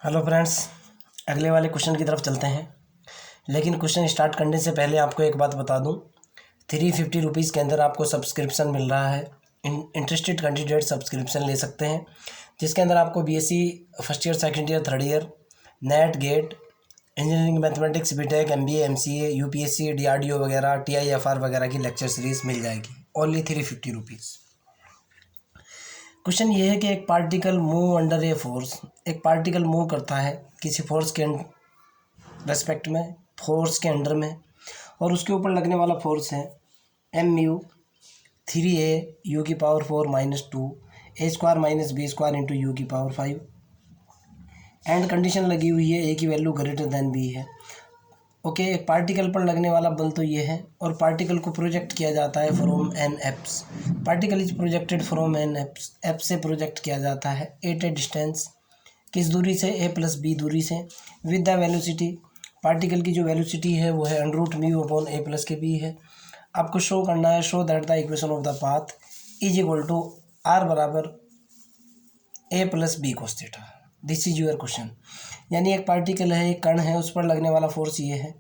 Hello friends, अगले वाले question की तरफ चलते हैं। लेकिन क्वेश्चन स्टार्ट करने से पहले आपको एक बात बता दूं, 350 रुपीज़ के अंदर आपको सब्सक्रिप्शन मिल रहा है। इंटरेस्टेड कैंडिडेट सब्सक्रिप्शन ले सकते हैं, जिसके अंदर आपको BSc first year, second year, third year, NET, GATE, engineering mathematics, BTech, MBA, MCA, UPSC, DRDO वगैरह, टीआईएफआर वगैरह की लेक्चर सीरीज मिल जाएगी। Only 350 rupees. क्वेश्चन ये है कि एक particle move under a force, एक पार्टिकल मूव करता है किसी फोर्स के रेस्पेक्ट में, फोर्स के अंडर में, और उसके ऊपर लगने वाला फोर्स है M mu 3a u⁴ -2 a² - b² into u⁵ and condition लगी हुई है ए की वैल्यू ग्रेटर देन बी है। ओके, एक पार्टिकल पर लगने वाला बल तो ये है, और पार्टिकल को प्रोजेक्ट किया जाता है from an apps. Particle is projected from an apps, app से प्रोजेक्ट किया जाता है एट ए डिस्टेंस, किस दूरी से, a + b दूरी से, विद द वेलोसिटी। पार्टिकल की जो वेलोसिटी है वो है √μ/a + के b है। आपको शो करना है, show that the equation of the path is equal to r बराबर a + b cos theta. This is your question. यानी एक पार्टिकल है, एक कण है, उस पर लगने वाला फोर्स ये है।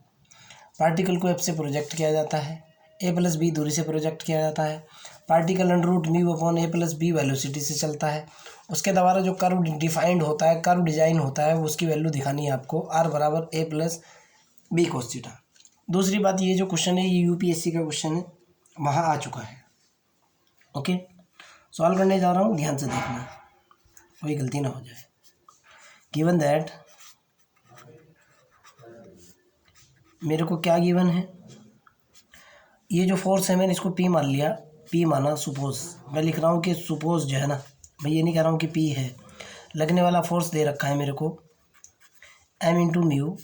पार्टिकल को एफ से प्रोजेक्ट किया जाता है, a + b दूरी से प्रोजेक्ट किया जाता है। पार्टिकल √μ/a + b वेलोसिटी से चलता है। उसके द्वारा जो कर्व डिफाइंड होता है, कर्व डिजाइन होता है, वो उसकी वैल्यू दिखानी है आपको, r बराबर a + b cos थीटा। दूसरी बात, ये जो क्वेश्चन है ये यूपीएससी का क्वेश्चन है, वहाँ आ चुका है। ओके, सॉल्व करने जा रहा हूँ, ध्यान से देखना, कोई गलती ना हो जाए। गिवन दैट, मेरे को क्या गिवन है, ये जो फोर्स है मैंने इसको P मान लिया, P माना, सपोज मैं लिख रहा हूँ कि सपोज जो है ना, मैं ये नहीं कह रहा हूँ कि P है। लगने वाला फोर्स दे रखा है मेरे को m × mu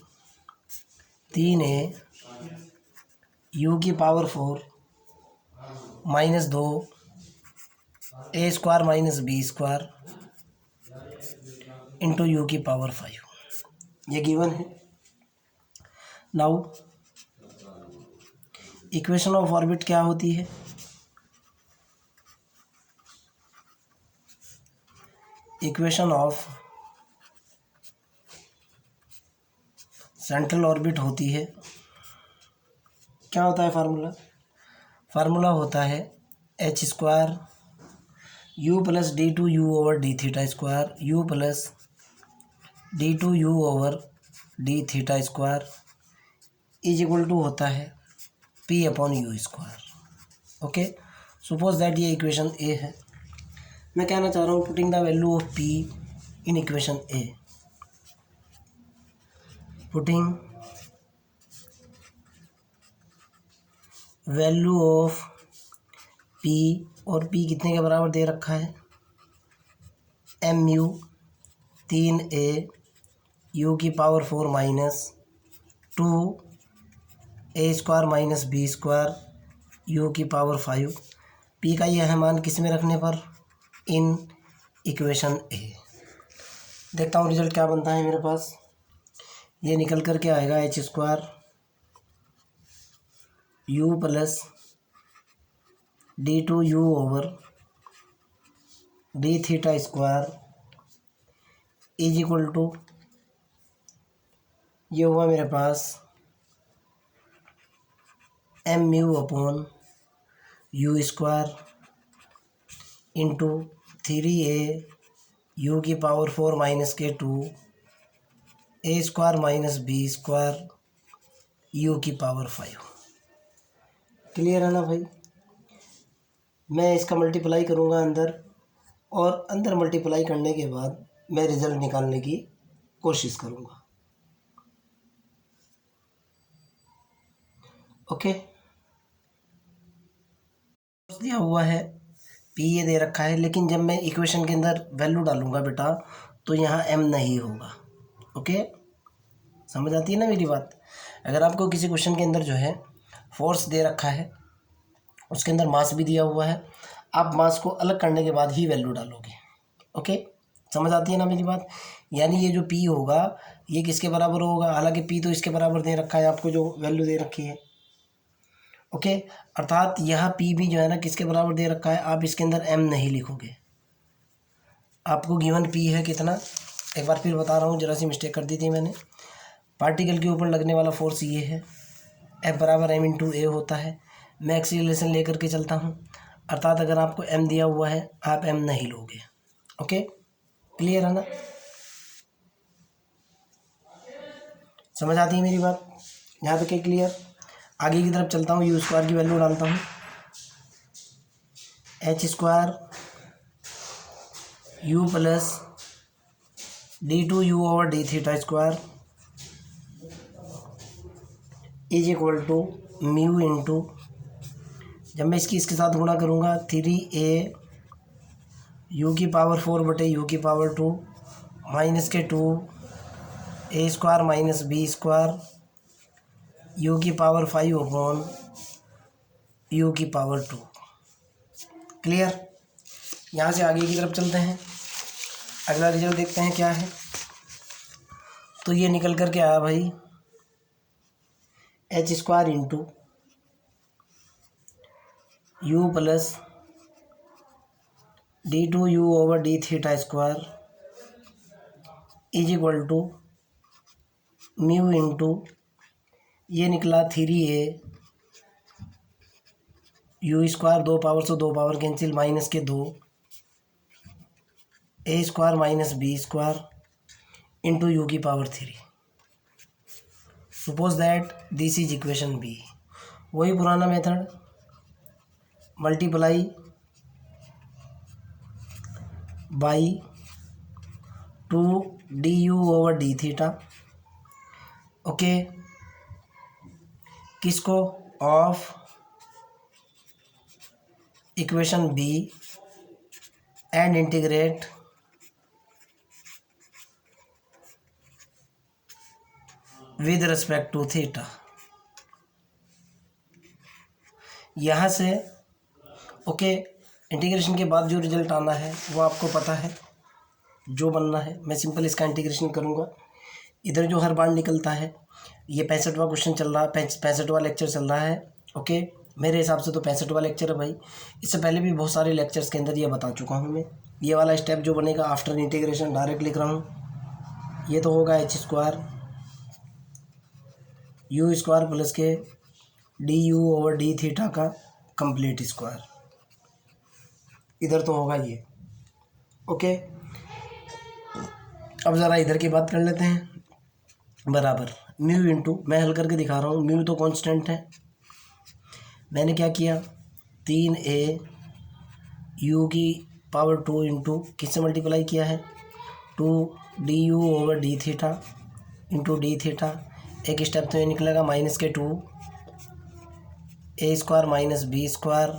3a u⁴ -2 a² - b² into u⁵ ये गिवन है। नाउ इक्वेशन ऑफ ऑर्बिट क्या होती है? इक्वेशन ऑफ सेंट्रल ऑर्बिट होती है, क्या होता है फार्मूला? फार्मूला होता है h² u + d2u/d⁵² u + d2u/d⁵² is equal to होता है p/u²। ओके, सपोज दैट ये इक्वेशन ए है। मैं कहना चाह रहा हूँ putting the value of p in equation A, putting value of p, और p कितने के बराबर दे रखा है, m mu 3a u⁴ -2 a² - b² u⁵ p का यह है मान किस में रखने पर, इन इक्वेशन ए। देखता हूँ रिजल्ट क्या बनता है मेरे पास। ये निकल कर के आएगा h² u + d2u/d⁵² is equal to, ये हुआ मेरे पास m म्यू/u² into 3a u⁴ -k2 a² - b² u⁵। Clear है ना भाई? मैं इसका मल्टीप्लाई करूँगा अंदर, और अंदर मल्टीप्लाई करने के बाद मैं रिजल्ट निकालने की कोशिश करूँगा। ओके, दिया हुआ है p, ये दे रखा है, लेकिन जब मैं इक्वेशन के अंदर वैल्यू डालूंगा बेटा, तो यहाँ m नहीं होगा। ओके, समझ आती है ना मेरी बात? अगर आपको किसी क्वेश्चन के अंदर जो है फोर्स दे रखा है, उसके अंदर मास भी दिया हुआ है, आप मास को अलग करने के बाद ही वैल्यू डालोगे। ओके, समझ आती है ना मेरी बात? यानी ये जो p होगा ये किसके बराबर होगा, हालांकि p तो इसके बराबर दे रखा है, आपको जो वैल्यू दे रखी है। ओके, अर्थात यह p भी जो है ना किसके बराबर दे रखा है, आप इसके अंदर m नहीं लिखोगे। आपको गिवन p है कितना, एक बार फिर बता रहा हूँ, जरा सी मिस्टेक कर दी थी मैंने। पार्टिकल के ऊपर लगने वाला फोर्स ये है, F बराबर m/a होता है। मैं एक्सीलरेशन लेकर के चलता हूँ, अर्थात अगर आपको m दिया हुआ है आप m नहीं लोगे। ओके, क्लियर है ना? समझ आती है मेरी बात? यहाँ तक है क्लियर? आगे की तरफ चलता हूँ, यू स्क्वायर की वैल्यू डालता हूँ, h square u plus d2u/d θ square is equal to mu into, जब मैं इसके साथ गुणा करूँगा 3a u की पावर 4 बटे u की power 2 minus k 2 a square minus b square u की पावर 5 अपॉन u की पावर 2। क्लियर? यहाँ से आगे की तरफ चलते हैं, अगला रिजल्ट देखते हैं क्या है। तो ये निकल कर के आया भाई h square into u plus d2u/d θ square is equal to mu into, ये निकला 3a u स्क्वायर, 2 पावर से 2 power cancel, minus k 2 a square minus b square into u की power 3। Suppose that this is equation B. वही पुराना method, multiply by 2du/d θ। Okay, किसको? Of equation B and integrate with respect to theta. यहाँ से okay, integration के बाद जो result आना है वो आपको पता है जो बनना है। मैं सिंपल इसका इंटीग्रेशन करूँगा। इधर जो हर बार निकलता है, ये 65वां क्वेश्चन चल रहा है, 65वां लेक्चर चल रहा है। ओके, मेरे हिसाब से तो 65वां लेक्चर है भाई। इससे पहले भी बहुत सारे लेक्चर्स के अंदर ये बता चुका हूँ मैं। ये वाला स्टेप जो बनेगा आफ्टर इंटीग्रेशन डायरेक्ट लिख रहा हूँ। ये तो होगा h square u square plus के du/d θ का कंप्लीट स्क्वायर, इधर तो होगा ये। ओके, अब ज़रा इधर की बात कर लेते हैं। बराबर म्यू इंटू, मैं हल करके दिखा रहा हूँ, म्यू तो कांस्टेंट है। मैंने क्या किया, 3a u की पावर 2 इंटू किससे मल्टीप्लाई किया है, 2du/d θ इंटू d θ। एक स्टेप तो ये निकलेगा minus k 2 a square minus b square,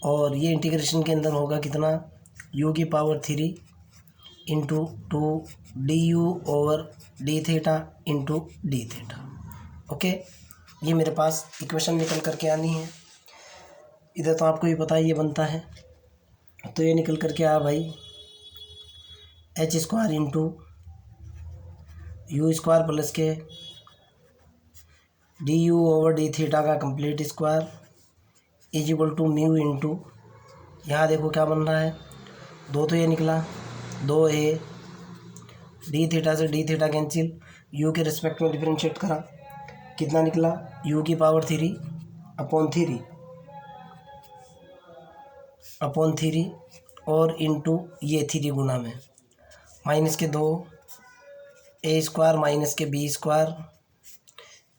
और ये इंटीग्रेशन के अंदर होगा कितना, u की power 3 into 2du/d θ into d θ। Okay, ये मेरे पास इक्वेशन निकल करके आनी है। इधर तो आपको भी पता है ये बनता है, तो ये निकल करके आया भाई h square into u square plus के du/d θ का complete square is equal to mu into, यहाँ देखो क्या बन रहा है, 2 तो ये निकला, 2a d θ से d θ कैंसिल, u के रिस्पेक्ट में डिफरेंशिएट करा, कितना निकला, u की पावर 3 अपॉन 3 और इंटू ये 3 गुना में minus k 2 a square minus के b स्क्वायर,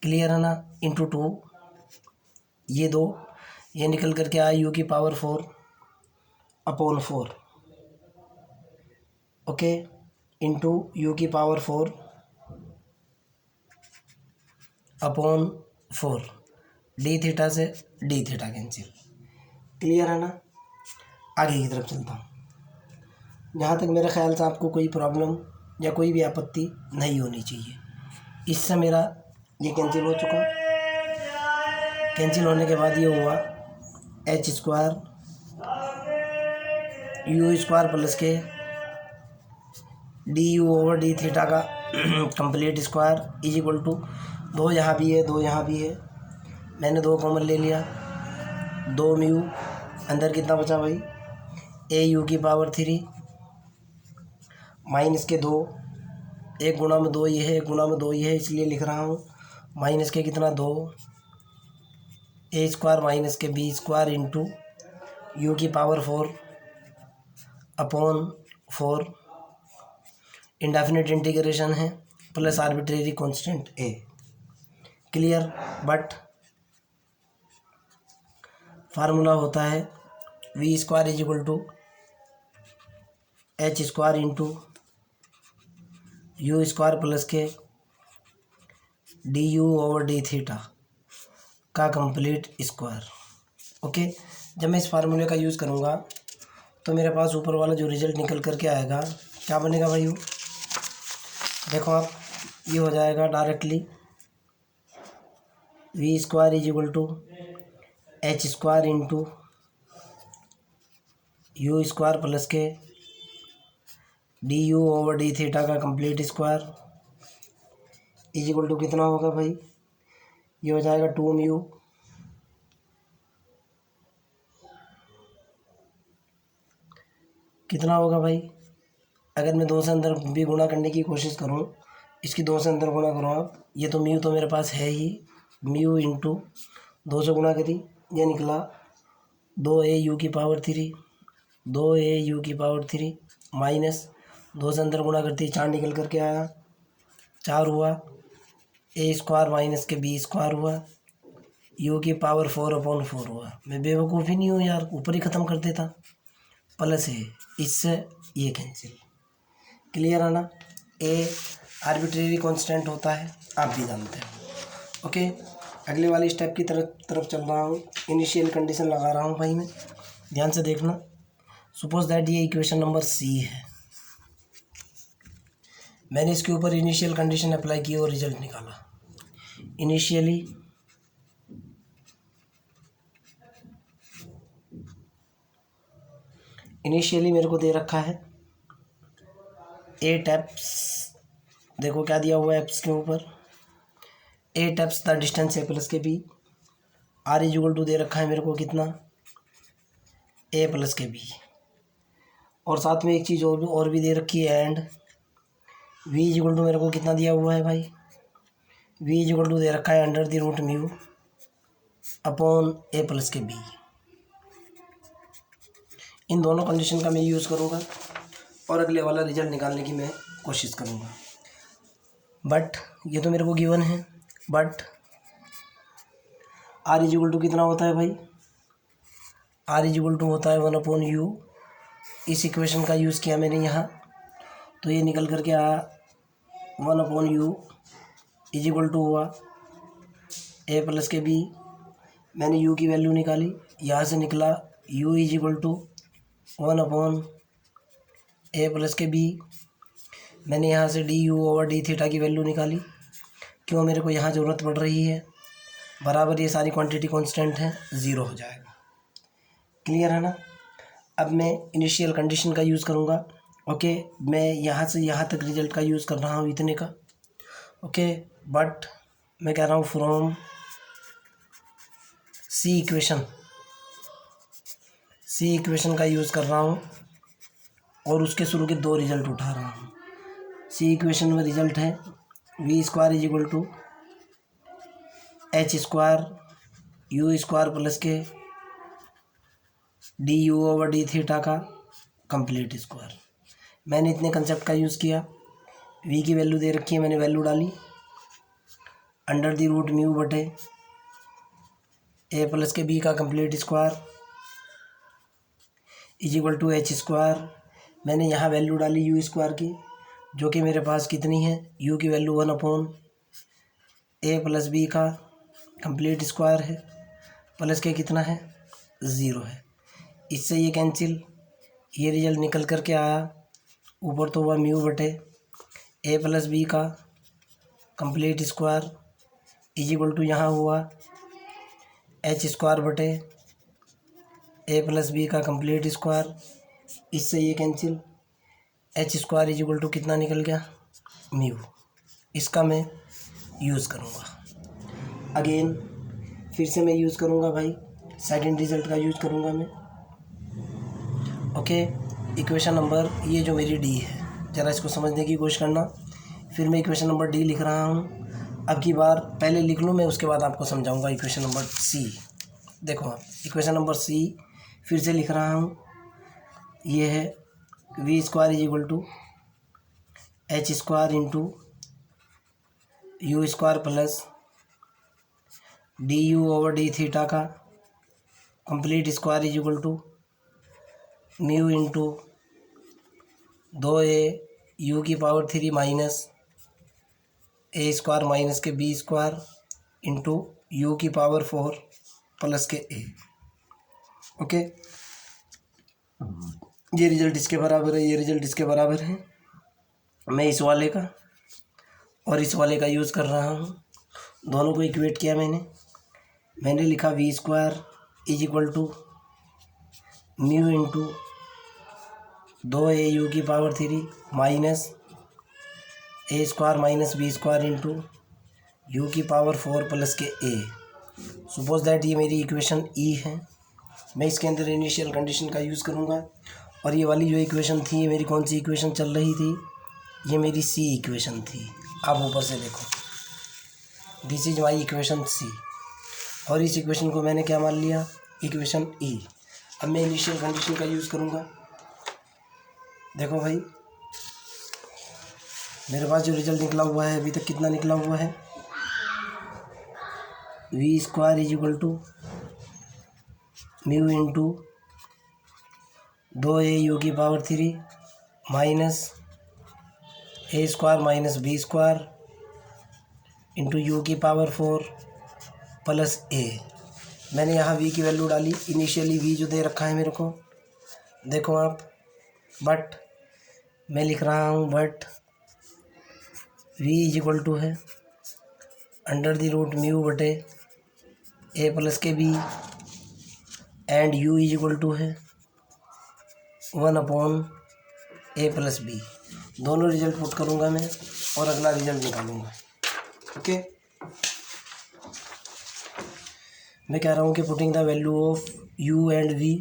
क्लियर है ना, इंटू 2 ये 2, ये निकल करके आया u की power 4 upon 4। Okay, into u की पावर 4 अपॉन 4, d θ से d θ कैंसिल, क्लियर है ना। आगे की तरफ चलता हूँ। जहाँ तक मेरे ख्याल से आपको कोई प्रॉब्लम या कोई भी आपत्ति नहीं होनी चाहिए। इससे मेरा ये कैंसिल हो चुका, कैंसिल होने के बाद ये हुआ h square u square plus के du/d θ का complete square is equal to, 2 यहाँ भी है 2 यहाँ भी है, मैंने 2 कॉमन ले लिया, 2 म्यू, अंदर कितना बचा भाई, a u की पावर 3 माइनस के 2 एक गुणा में 2 ये है, एक गुणा में 2 ये है, इसलिए लिख रहा हूँ माइनस के कितना 2 ए स्क्वायर माइनस के बी स्क्वायर इंटू यू की पावर 4 अपॉन 4 इंडेफिनिट इंटीग्रेशन है plus arbitrary constant a. Clear. But formula होता है v square is equal to H square into u square plus के D you over D theta का complete square. Okay, जब मैं इस फार्मूले का यूज़ करूँगा तो मेरे पास ऊपर वाला जो रिजल्ट निकल करके आएगा क्या बनेगा भाई? देखो आप, ये हो जाएगा directly v square is equal to H square into u square plus के D you over D theta का complete square is equal to कितना होगा भाई? ये हो जाएगा 2 म्यू कितना होगा भाई? अगर मैं 2 से अंदर भी गुणा करने की कोशिश करूं, इसकी 2 से अंदर गुणा करूं आप, ये तो म्यू तो मेरे पास है ही, म्यू इंटू 2 से गुणा करी, ये निकला 2a यू की पावर 3, 2a यू की पावर 3 माइनस 2 से अंदर गुणा करती 4 निकल करके आया, 4 हुआ, ए स्क्वायर माइनस के बी स्क्वायर हुआ, यू की पावर 4 अपॉन 4 हुआ। मैं बेवकूफ़ ही नहीं हूँ यार, ऊपर ही ख़त्म कर देता, प्लस है, इससे ये कैंसिल। क्लियर है ना? ए आर्बिट्रेरी कांस्टेंट होता है, आप भी जानते हो। ओके, अगले वाले स्टेप की तरफ चल रहा हूँ। इनिशियल कंडीशन लगा रहा हूँ भाई मैं, ध्यान से देखना। सपोज दैट ये इक्वेशन नंबर सी है, मैंने इसके ऊपर इनिशियल कंडीशन अप्लाई की और रिजल्ट निकाला। इनिशियली मेरे को दे रखा है 8 एप्स, देखो क्या दिया हुआ है एप्स के ऊपर, 8 apse the distance a plus के b, r is equal to दे रखा है मेरे को कितना, ए प्लस के बी, और साथ में एक चीज़ और भी दे रखी है, and V is equal to मेरे को कितना दिया हुआ है भाई? वी इज इक्वल टू दे रखा है under the root mu upon A plus के बी। इन दोनों कंडीशन का मैं यूज़ करूँगा और अगले वाला रिजल्ट निकालने की मैं कोशिश करूँगा। बट ये तो मेरे को गिवन है, but R is equal to कितना होता है भाई? आर इज इक्वल टू होता है 1 अपॉन यू। इस इक्वेशन का यूज़ किया मैंने यहाँ, तो ये निकल करके आया 1 upon U is equal to हुआ ए प्लस के बी। मैंने यू की वैल्यू निकाली, यहाँ से निकला U is equal to 1 upon A plus के बी। मैंने यहाँ से D you over D theta की वैल्यू निकाली, क्यों मेरे को यहाँ ज़रूरत पड़ रही है, बराबर ये सारी क्वांटिटी कांस्टेंट है, 0 हो जाएगा। क्लियर है ना? अब मैं इनिशियल कंडीशन का यूज़ करूँगा। ओके, मैं यहाँ से यहाँ तक रिजल्ट का यूज़ कर रहा हूँ इतने का। ओके, बट मैं कह रहा हूँ फ्रॉम सी इक्वेशन का यूज़ कर रहा हूँ और उसके शुरू के 2 रिजल्ट उठा रहा हूँ। सी इक्वेशन में रिजल्ट है v square is equal to H square you square plus के D you over D theta का कंप्लीट स्क्वायर। मैंने इतने कंसेप्ट का यूज़ किया, वी की वैल्यू दे रखी है, मैंने वैल्यू डाली अंडर दी रूट म्यू बटे ए प्लस के बी का complete square is equal to H square. मैंने यहाँ वैल्यू डाली यू स्क्वायर की, जो कि मेरे पास कितनी है, यू की वैल्यू 1 अपॉन ए प्लस बी का कंप्लीट स्क्वायर है, प्लस के कितना है, 0 है। इससे ये कैंसिल, ये रिजल्ट निकल कर के आया, ऊपर तो हुआ म्यू बटे ए प्लस बी का complete square is equal to यहाँ हुआ एच स्क्वायर बटे ए प्लस बी का कंप्लीट स्क्वायर। इससे ये cancel, H square is equal to कितना निकल गया, म्यू। इसका मैं यूज़ करूँगा अगेन, फिर से मैं यूज़ करूँगा भाई, सेकंड रिजल्ट का यूज़ करूँगा मैं। ओके, इक्वेशन नंबर ये जो मेरी डी है, ज़रा इसको समझने की कोशिश करना। फिर मैं इक्वेशन नंबर डी लिख रहा हूँ। अब की बार पहले लिख लूँ मैं, उसके बाद आपको समझाऊंगा इक्वेशन नंबर सी। देखो आप इक्वेशन नंबर सी फिर से लिख रहा हूँ। ये है v square is equal to H square into u square plus D you over D theta का complete square is equal to mu into 2a you की पावर 3 माइनस ए स्क्वायर माइनस के बी स्क्वायर इंटू यू की power 4 plus के a. Okay, ये result इसके बराबर है, ये रिजल्ट इसके बराबर है। मैं इस वाले का और इस वाले का यूज़ कर रहा हूँ, दोनों को इक्वेट किया मैंने लिखा v square is equal to mu into 2a you की power 3 minus A square minus B square into you की पावर 4 प्लस के ए। सपोज दैट ये मेरी इक्वेशन ई है। मैं इसके अंदर इनिशियल कंडीशन का यूज़ करूँगा, और ये वाली जो इक्वेशन थी ये मेरी कौन सी इक्वेशन चल रही थी, ये मेरी सी इक्वेशन थी। आप ऊपर से देखो, this is my equation C, और इस इक्वेशन को मैंने क्या मान लिया, इक्वेशन ई। अब मैं इनिशियल कंडीशन का यूज़ करूँगा। देखो भाई, मेरे पास जो रिजल्ट निकला हुआ है अभी तक कितना निकला हुआ है, v square is equal to mu into 2a you की power 3 minus A square minus B square into you की पावर 4 प्लस ए। मैंने यहाँ v की वैल्यू डाली, इनिशियली v जो दे रखा है मेरे को, देखो आप, बट मैं लिख रहा हूँ but v is equal to है अंडर द रूट म्यू बटे ए प्लस के B and u is equal to है 1 अपॉन ए प्लस बी। दोनों रिजल्ट पुट करूँगा मैं और अगला रिजल्ट निकालूँगा। ओके, मैं कह रहा हूँ कि putting the value of u and v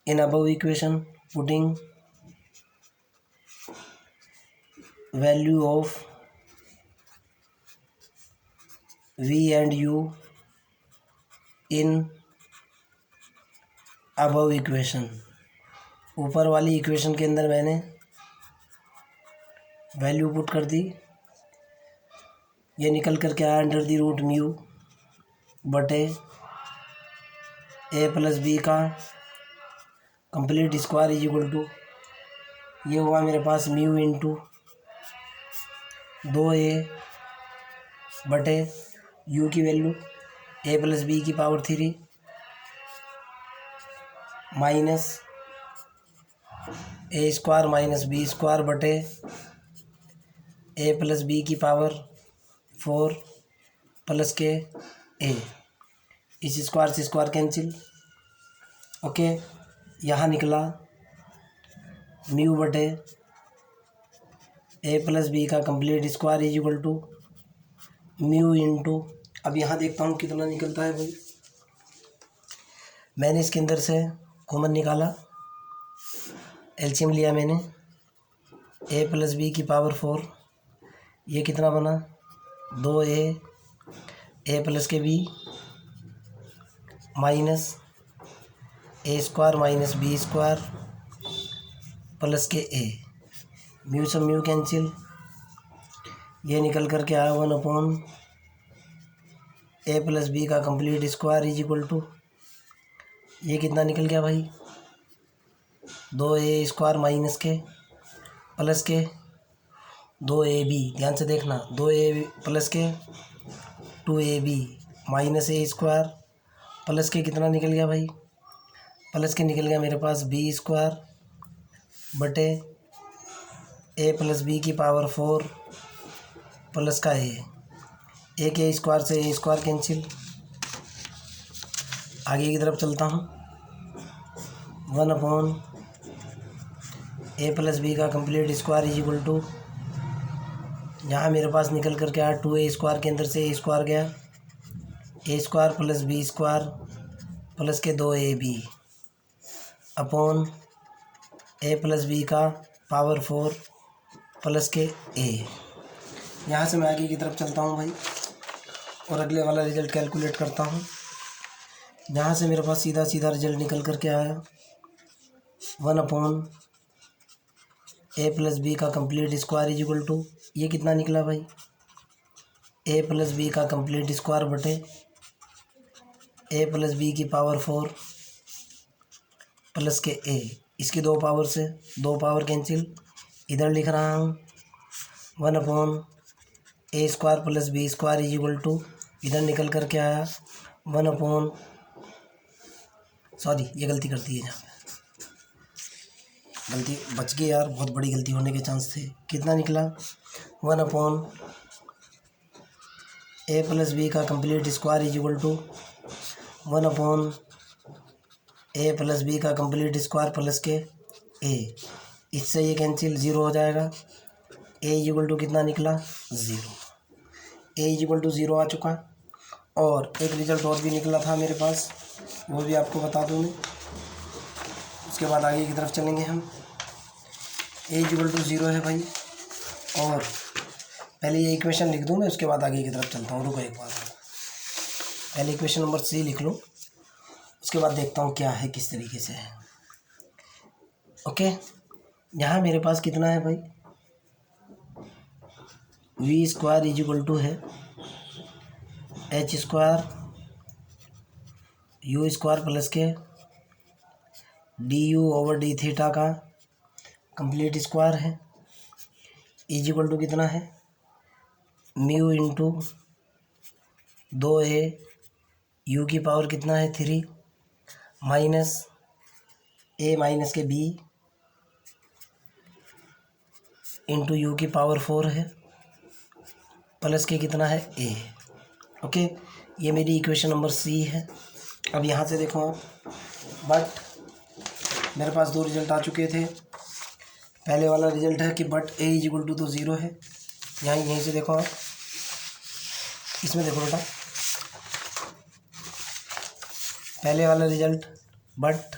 in above equation, putting value of v and u in above equation. ऊपर वाली इक्वेशन के अंदर मैंने वैल्यू पुट कर दी, ये निकल कर क्या आया, अंडर द रूट म्यू बटे ए प्लस बी का complete square is equal to, ये हुआ मेरे पास म्यू इंटू 2a बटे u की वैल्यू ए प्लस बी की पावर 3 माइनस ए स्क्वायर माइनस बी स्क्वायर बटे ए प्लस बी की पावर 4 प्लस के ए। इस स्क्वायर से स्क्वायर कैंसिल। ओके, यहाँ निकला म्यू बटे ए प्लस बी का complete square is equal to mu into, अब यहाँ देखता हूँ कितना निकलता है भाई। मैंने इसके अंदर से कॉमन निकाला, एलसीएम लिया मैंने, ए प्लस बी की पावर 4, ये कितना बना 2a ए प्लस के बी माइनस ए square minus B square plus के ए। म्यू से म्यू कैंसिल, ये निकल कर के आया 1 अपॉन ए प्लस बी का complete square is equal to, ये कितना निकल गया भाई 2a स्क्वायर माइनस के प्लस के 2ab, ध्यान से देखना, 2a प्लस के 2ab माइनस ए स्क्वायर प्लस के कितना निकल गया भाई, प्लस के निकल गया मेरे पास बी स्क्वायर बटे ए प्लस बी की पावर 4 प्लस का ए के स्क्वायर से ए स्क्वायर कैंसिल। आगे की तरफ चलता हूँ, 1 अपॉन ए प्लस बी का complete square is equal to, यहाँ मेरे पास निकल कर के आया 2a स्क्वायर के अंदर से ए स्क्वायर गया, A square plus B square plus के 2ab अपॉन ए प्लस बी का पावर 4 प्लस के ए। यहाँ से मैं आगे की तरफ चलता हूँ भाई और अगले वाला रिजल्ट कैलकुलेट करता हूँ। यहाँ से मेरे पास सीधा सीधा रिजल्ट निकल कर के आया 1 ए प्लस बी का complete square is equal to, ये कितना निकला भाई, ए प्लस बी का कंप्लीट स्क्वायर बटे ए प्लस बी की पावर 4 प्लस के ए। इसकी 2 पावर से 2 पावर कैंसिल, इधर लिख रहा हूँ 1 A square plus B square is equal to, इधर निकल कर के आया 1 सॉरी ये गलती कर दी है, यहाँ पे गलती बच गई यार, बहुत बड़ी गलती होने के चांस थे। कितना निकला 1 ए प्लस बी का complete square is equal to 1 A plus B का कंप्लीट स्क्वायर प्लस के ए। इससे ये कैंसिल, 0 हो जाएगा। ए इज इक्वल टू कितना निकला 0, ए इज इक्वल टू 0 आ चुका। और एक रिजल्ट और भी निकला था मेरे पास, वो भी आपको बता दूँ मैं, उसके बाद आगे की तरफ चलेंगे हम। ए इज इक्वल टू 0 है भाई, और पहले ये इक्वेशन लिख दूँ मैं, उसके बाद आगे की तरफ चलता हूँ। रुको एक बार, पहले इक्वेशन नंबर C लिख लूँ, उसके बाद देखता हूँ क्या है, किस तरीके से है। ओके, यहाँ मेरे पास कितना है भाई, V square is equal to है H square you square plus के D you over D theta का कंप्लीट स्क्वायर है, इज इक्वल टू कितना है, म्यू इंटू 2a यू की पावर कितना है 3 माइनस ए माइनस के बी इंटू यू की पावर 4 है प्लस के कितना है ए। ओके, ये मेरी इक्वेशन नंबर C है। अब यहाँ से देखो आप, बट मेरे पास 2 रिजल्ट आ चुके थे। पहले वाला रिजल्ट है कि but A is equal to तो 0 है, यहीं से देखो आप, इसमें देखो बेटा, पहले वाला result but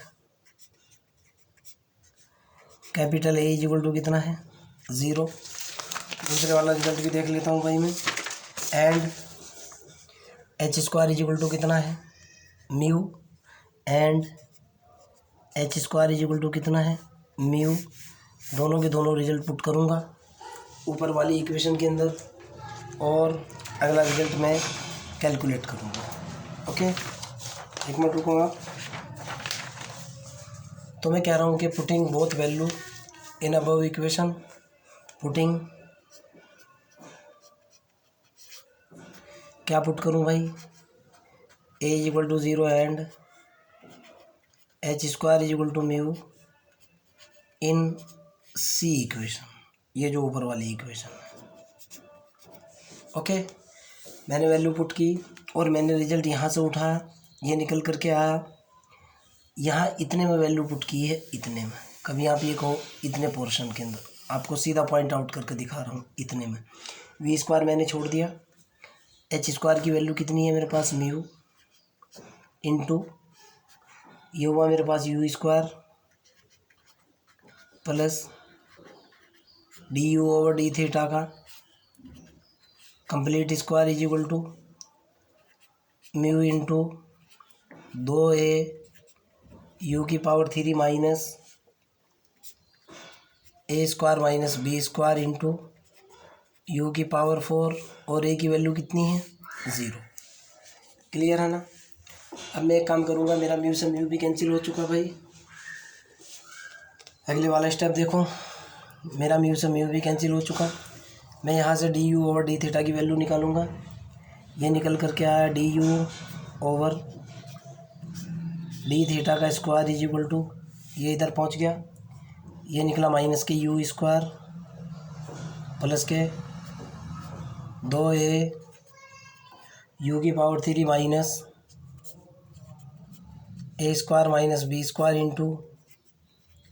capital A is equal to कितना है 0। दूसरे वाला रिजल्ट भी देख लेता हूँ भाई मैं, and H square is equal to कितना है mu, and H square is equal to कितना है म्यू। दोनों के दोनों रिजल्ट पुट करूँगा ऊपर वाली इक्वेशन के अंदर, और अगला रिजल्ट मैं कैलकुलेट करूँगा। ओके, एक मिनट रुको आप। तो मैं कह रहा हूँ कि putting both value in above equation, putting क्या पुट करूँ भाई, A is equal to 0 and H square is equal to mu in C equation, ये जो ऊपर वाली इक्वेशन है। ओके, मैंने वैल्यू पुट की और मैंने रिजल्ट यहाँ से उठाया, ये निकल करके आया, यहाँ इतने में वैल्यू पुट की है, इतने में। कभी आप ये कहो इतने पोर्शन के अंदर, आपको सीधा पॉइंट आउट करके दिखा रहा हूँ, इतने में। वी स्क्वायर मैंने छोड़ दिया, एच स्क्वायर की वैल्यू कितनी है मेरे पास म्यू इंटू ये हुआ मेरे पास U square plus D you over D theta का complete square is equal to mu into 2a you की power 3 minus A square minus B square into you की पावर 4, और ए की वैल्यू कितनी है 0। क्लियर है ना। अब मैं एक काम करूँगा, मेरा म्यू से म्यू भी कैंसिल हो चुका भाई। अगले वाला स्टेप देखो, मेरा म्यू से म्यू भी कैंसिल हो चुका। मैं यहाँ से D you over D theta की वैल्यू निकालूंगा, ये निकल करके आया D you over D theta का स्क्वायर इज इक्वल टू, ये इधर पहुँच गया, ये निकला माइनस के यू स्क्वायर प्लस के 2a यू की power 3 minus A square minus B square into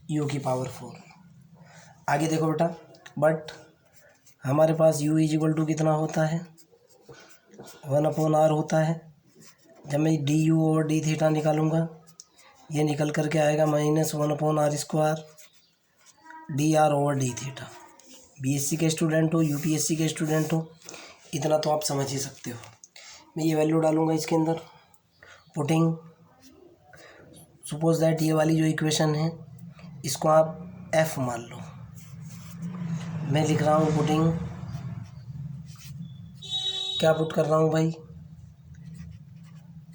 you की पावर 4। आगे देखो बेटा, बट हमारे पास u इज इक्वल टू कितना होता है 1/r होता है। जब मैं D you over D theta निकालूंगा, ये निकल करके आएगा -1/r square D R over D theta. BSc के स्टूडेंट हो, यूपीएससी के स्टूडेंट हो, इतना तो आप समझ ही सकते हो। मैं ये वैल्यू डालूँगा इसके अंदर, पुटिंग, सपोज दैट ये वाली जो इक्वेशन है इसको आप एफ मान लो। मैं लिख रहा हूँ पुटिंग, क्या पुट कर रहा हूँ भाई,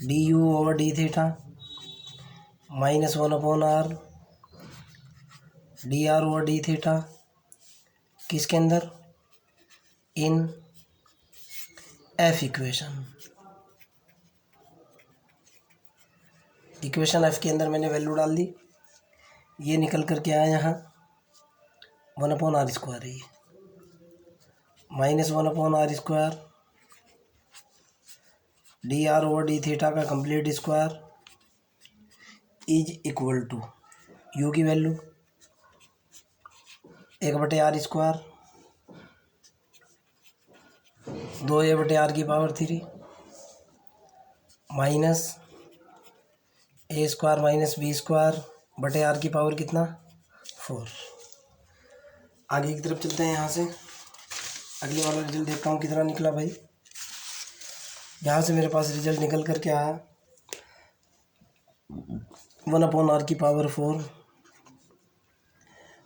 D you over D theta minus 1/r D R over D theta, किसके अंदर, in F equation. Equation F के अंदर मैंने वैल्यू डाल दी, ये निकल कर के आया यहाँ 1/r² है, ये minus 1/r² D R over D theta का complete square is equal to U की value 1/r², 2a/r³ minus a² minus b² r की पावर कितना, 4। आगे की तरफ चलते हैं, यहाँ से अगले वाला रिजल्ट देखता हूँ कितना निकला भाई। यहाँ से मेरे पास रिजल्ट निकल कर के आया 1/r⁴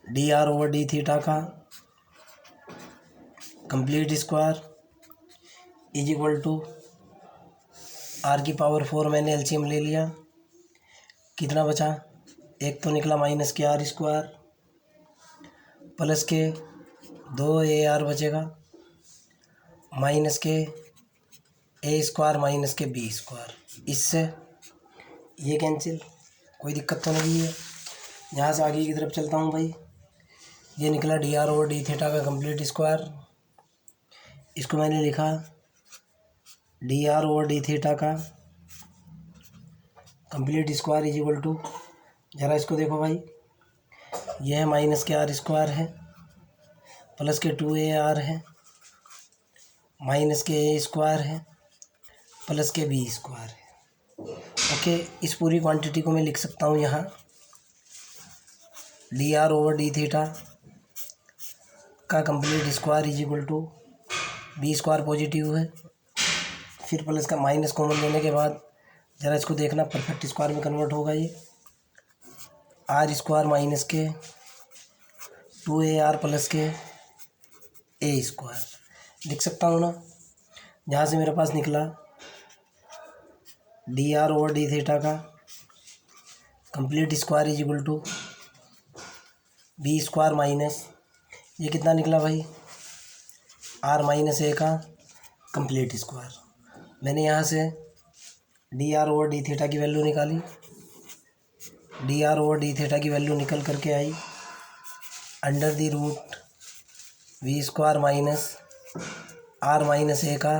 D R over D theta का complete square is equal to r⁴ मैंने एलसीएम ले लिया, कितना बचा, एक तो निकला माइनस के r² प्लस के 2ar बचेगा माइनस के a² माइनस के b², इससे ये कैंसिल, कोई दिक्कत तो नहीं है। यहाँ से आगे की तरफ चलता हूँ भाई, ये निकला D R over D theta का कंप्लीट स्क्वायर, इसको मैंने लिखा D R over D theta का complete square is equal to, ज़रा इसको देखो भाई, यह माइनस के r² है प्लस के 2ar है माइनस के a² है प्लस के b² है। ओके, इस पूरी क्वांटिटी को मैं लिख सकता हूँ यहाँ D R over D theta का complete square is equal to b² positive है, फिर प्लस का माइनस कॉमन लेने के बाद ज़रा इसको देखना, परफेक्ट स्क्वायर में कन्वर्ट होगा ये, r² माइनस के 2ar प्लस के a² लिख सकता हूँ ना। जहाँ से मेरे पास निकला D R over D theta का complete square is equal to b² minus, ये कितना निकला भाई, r माइनस a का कंप्लीट स्क्वायर। मैंने यहाँ से D R over D theta की वैल्यू निकाली, D R over D theta की वैल्यू निकल करके आई under the root v² minus r minus a का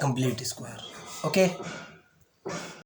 कंप्लीट स्क्वायर। ओके।